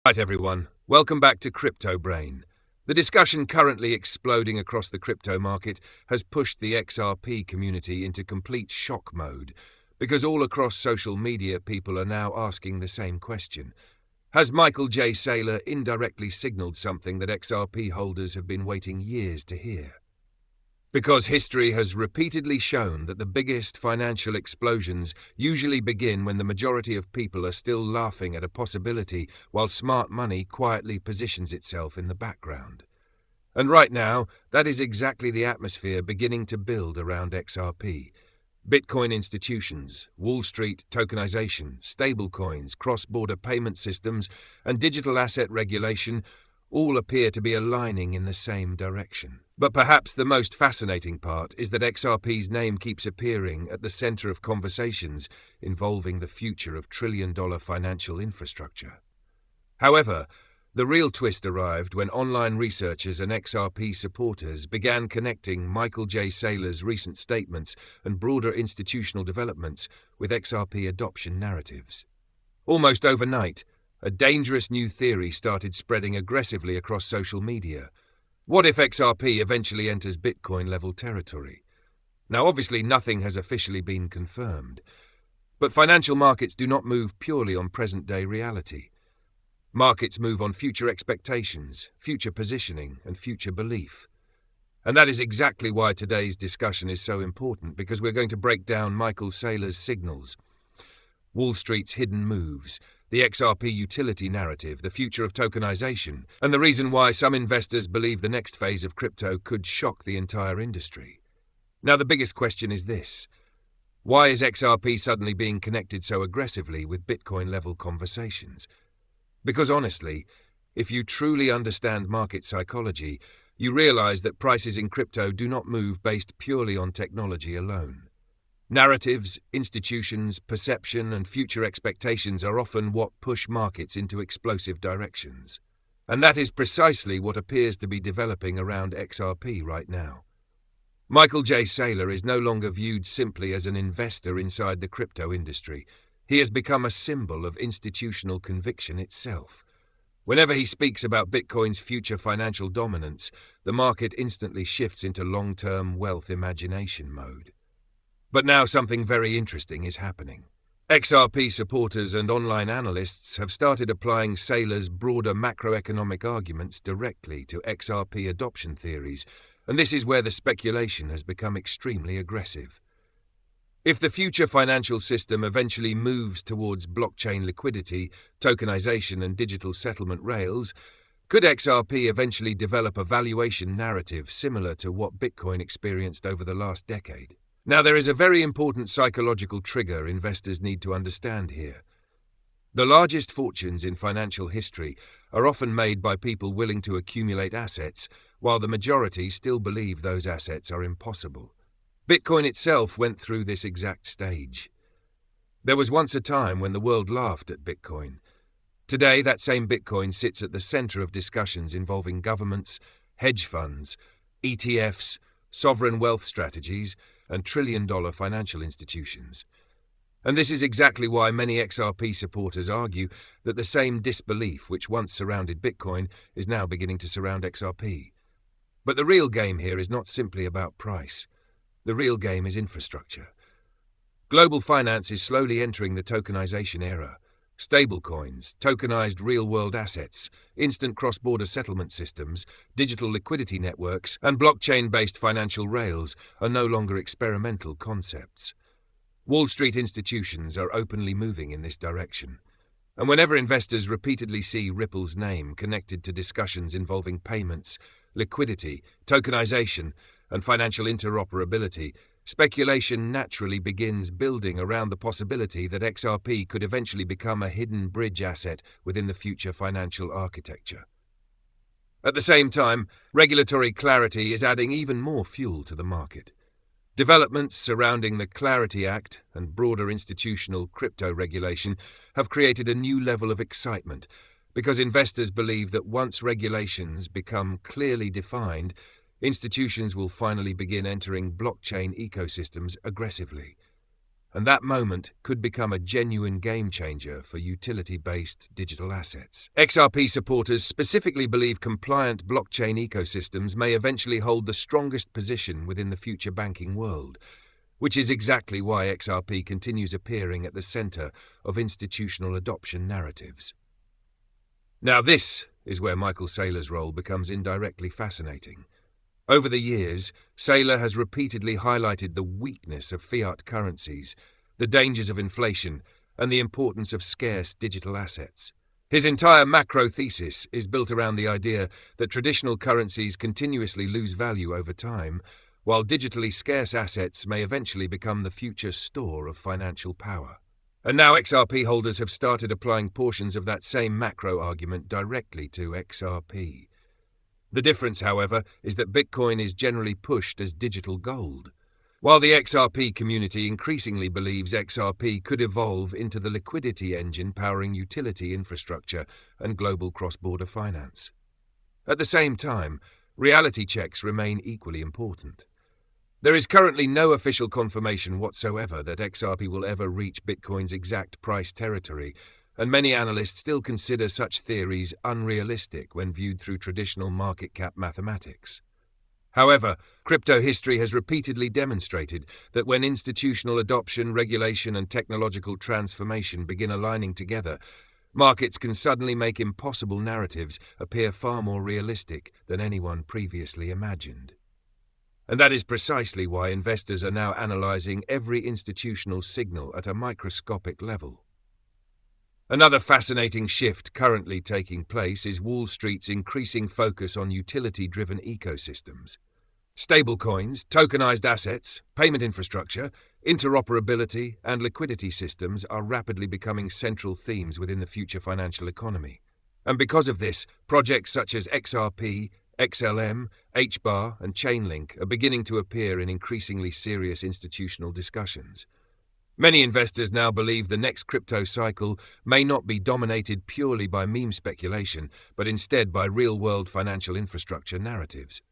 Right, everyone. Welcome back to Crypto Brain. The discussion currently exploding across the crypto market has pushed the XRP community into complete shock mode because all across social media people are now asking the same question. Has Michael Saylor indirectly signaled something that XRP holders have been waiting years to hear? Because history has repeatedly shown that the biggest financial explosions usually begin when the majority of people are still laughing at a possibility while smart money quietly positions itself in the background. And right now, that is exactly the atmosphere beginning to build around XRP. Bitcoin institutions, Wall Street tokenization, stablecoins, cross-border payment systems, and digital asset regulation all appear to be aligning in the same direction. But perhaps the most fascinating part is that XRP's name keeps appearing at the center of conversations involving the future of trillion-dollar financial infrastructure. However, the real twist arrived when online researchers and XRP supporters began connecting Michael Saylor's recent statements and broader institutional developments with XRP adoption narratives. Almost overnight, a dangerous new theory started spreading aggressively across social media. What if XRP eventually enters Bitcoin-level territory? Now, obviously, nothing has officially been confirmed, but financial markets do not move purely on present-day reality. Markets move on future expectations, future positioning, and future belief. And that is exactly why today's discussion is so important, because we're going to break down Michael Saylor's signals, Wall Street's hidden moves, the XRP utility narrative, the future of tokenization, and the reason why some investors believe the next phase of crypto could shock the entire industry. Now, the biggest question is this: why is XRP suddenly being connected so aggressively with Bitcoin-level conversations? Because honestly, if you truly understand market psychology, you realize that prices in crypto do not move based purely on technology alone. Narratives, institutions, perception, and future expectations are often what push markets into explosive directions. And that is precisely what appears to be developing around XRP right now. Michael Saylor is no longer viewed simply as an investor inside the crypto industry. He has become a symbol of institutional conviction itself. Whenever he speaks about Bitcoin's future financial dominance, the market instantly shifts into long-term wealth imagination mode. But now something very interesting is happening. XRP supporters and online analysts have started applying Saylor's broader macroeconomic arguments directly to XRP adoption theories, and this is where the speculation has become extremely aggressive. If the future financial system eventually moves towards blockchain liquidity, tokenization, and digital settlement rails, could XRP eventually develop a valuation narrative similar to what Bitcoin experienced over the last decade? Now, there is a very important psychological trigger investors need to understand here. The largest fortunes in financial history are often made by people willing to accumulate assets, while the majority still believe those assets are impossible. Bitcoin itself went through this exact stage. There was once a time when the world laughed at Bitcoin. Today, that same Bitcoin sits at the center of discussions involving governments, hedge funds, ETFs, sovereign wealth strategies, and trillion-dollar financial institutions. And this is exactly why many XRP supporters argue that the same disbelief which once surrounded Bitcoin is now beginning to surround XRP. But the real game here is not simply about price. The real game is infrastructure. Global finance is slowly entering the tokenization era. Stablecoins, tokenized real-world assets, instant cross-border settlement systems, digital liquidity networks, and blockchain-based financial rails are no longer experimental concepts. Wall Street institutions are openly moving in this direction. And whenever investors repeatedly see Ripple's name connected to discussions involving payments, liquidity, tokenization, and financial interoperability, speculation naturally begins building around the possibility that XRP could eventually become a hidden bridge asset within the future financial architecture. At the same time, regulatory clarity is adding even more fuel to the market. Developments surrounding the Clarity Act and broader institutional crypto regulation have created a new level of excitement because investors believe that once regulations become clearly defined, institutions will finally begin entering blockchain ecosystems aggressively. and that moment could become a genuine game-changer for utility-based digital assets. XRP supporters specifically believe compliant blockchain ecosystems may eventually hold the strongest position within the future banking world, which is exactly why XRP continues appearing at the center of institutional adoption narratives. Now this is where Michael Saylor's role becomes indirectly fascinating. Over the years, Saylor has repeatedly highlighted the weakness of fiat currencies, the dangers of inflation, and the importance of scarce digital assets. His entire macro thesis is built around the idea that traditional currencies continuously lose value over time, while digitally scarce assets may eventually become the future store of financial power. And now XRP holders have started applying portions of that same macro argument directly to XRP. The difference, however, is that Bitcoin is generally pushed as digital gold, while the XRP community increasingly believes XRP could evolve into the liquidity engine powering utility infrastructure and global cross-border finance. At the same time, reality checks remain equally important. There is currently no official confirmation whatsoever that XRP will ever reach Bitcoin's exact price territory, and many analysts still consider such theories unrealistic when viewed through traditional market cap mathematics. However, crypto history has repeatedly demonstrated that when institutional adoption, regulation, and technological transformation begin aligning together, markets can suddenly make impossible narratives appear far more realistic than anyone previously imagined. And that is precisely why investors are now analyzing every institutional signal at a microscopic level. Another fascinating shift currently taking place is Wall Street's increasing focus on utility-driven ecosystems. Stablecoins, tokenized assets, payment infrastructure, interoperability, and liquidity systems are rapidly becoming central themes within the future financial economy. And because of this, projects such as XRP, XLM, HBAR, and Chainlink are beginning to appear in increasingly serious institutional discussions. Many investors now believe the next crypto cycle may not be dominated purely by meme speculation, but instead by real-world financial infrastructure narratives.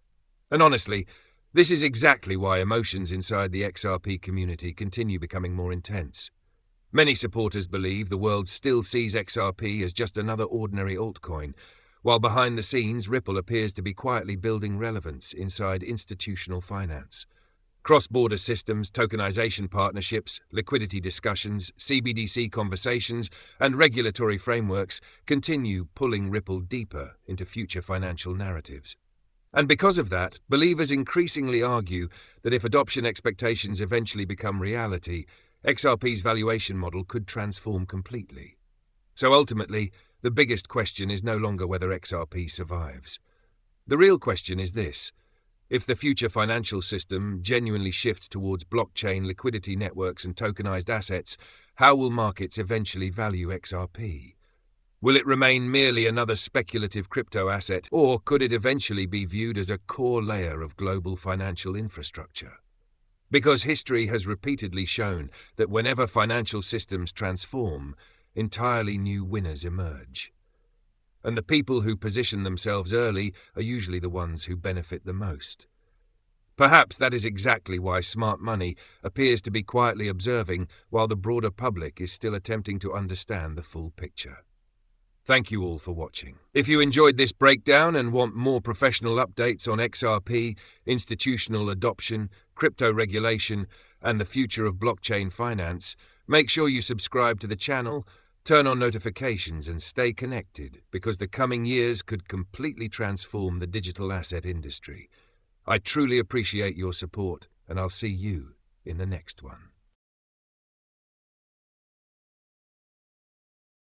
And honestly, this is exactly why emotions inside the XRP community continue becoming more intense. Many supporters believe the world still sees XRP as just another ordinary altcoin, while behind the scenes Ripple appears to be quietly building relevance inside institutional finance. Cross-border systems, tokenization partnerships, liquidity discussions, CBDC conversations, and regulatory frameworks continue pulling Ripple deeper into future financial narratives. And because of that, believers increasingly argue that if adoption expectations eventually become reality, XRP's valuation model could transform completely. So ultimately, the biggest question is no longer whether XRP survives. The real question is this: if the future financial system genuinely shifts towards blockchain, liquidity networks, and tokenized assets, how will markets eventually value XRP? Will it remain merely another speculative crypto asset, or could it eventually be viewed as a core layer of global financial infrastructure? Because history has repeatedly shown that whenever financial systems transform, entirely new winners emerge. And the people who position themselves early are usually the ones who benefit the most. Perhaps that is exactly why smart money appears to be quietly observing while the broader public is still attempting to understand the full picture. Thank you all for watching. If you enjoyed this breakdown and want more professional updates on XRP, institutional adoption, crypto regulation, and the future of blockchain finance, make sure you subscribe to the channel, turn on notifications, and stay connected, because the coming years could completely transform the digital asset industry. I truly appreciate your support, and I'll see you in the next one.